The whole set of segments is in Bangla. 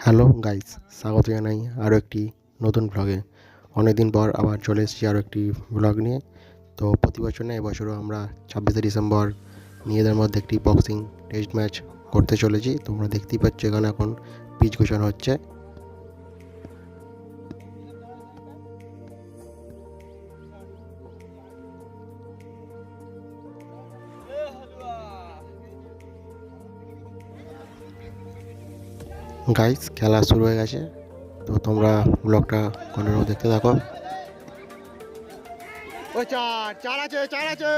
হ্যালো গাইস, স্বাগত জানাই আরও একটি নতুন ব্লগে। অনেকদিন পর আবার চলে এসেছি আরও একটি ব্লগ নিয়ে। তো প্রতি বছর না এবছরও আমরা 26শে ডিসেম্বর মেয়েদের মধ্যে একটি বক্সিং টেস্ট ম্যাচ করতে চলেছি। তোমরা দেখতেই পাচ্ছ এখানে এখন পিচ গোছানো হচ্ছে। গাইস, খেলা শুরু হয়ে গেছে, তো তোমরা ব্লগটা কন্টিনিউ দেখতে থাকো। ওই চার চার আছে চার আছে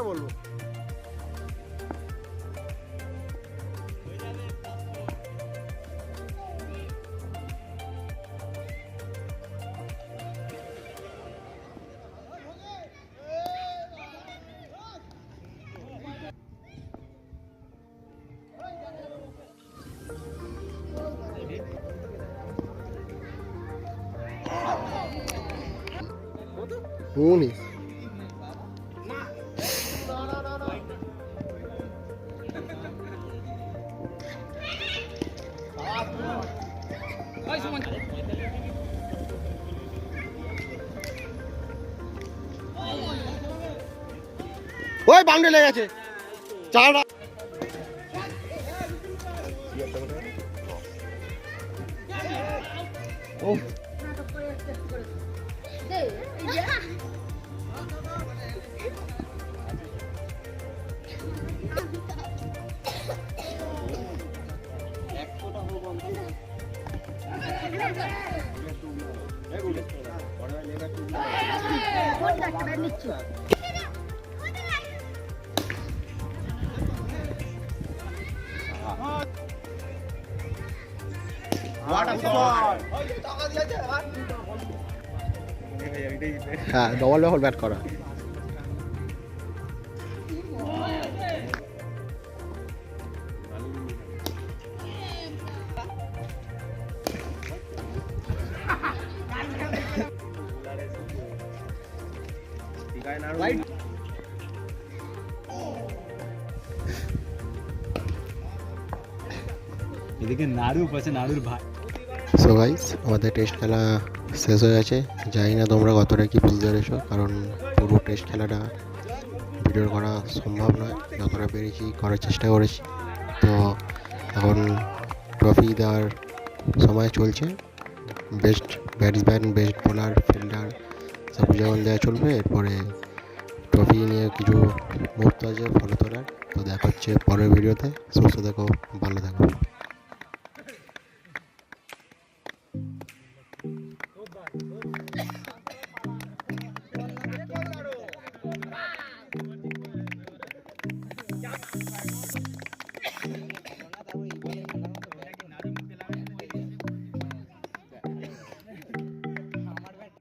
বলবো উনিশ ওই বাউন্ডারি লেগে গেছে চার হ্যাঁ, ডবল ডবল ব্যাট করা। এদিকে নাড়ু পাশে নাড়ুর ভাই। সো গাইস, আমাদের টেস্ট খেলা শেষ হয়ে গেছে। জানি না তোমরা কতটা কি বুঝতে পেরেছো, কারণ পুরো টেস্ট খেলাটা ভিডিও করা সম্ভব নয়। যতটা পেরেছি করার চেষ্টা করেছি। তো এখন ট্রফি দেওয়ার সময় চলছে। Best batsman, best bowler, fielder সব যখন দেওয়া চলবে। এরপরে ট্রফি নিয়ে কিছু মুহূর্ত আছে ফটো তোলার। তো দেখা হচ্ছে পরের ভিডিওতে। সুস্থ থেকো, ভালো থাকো।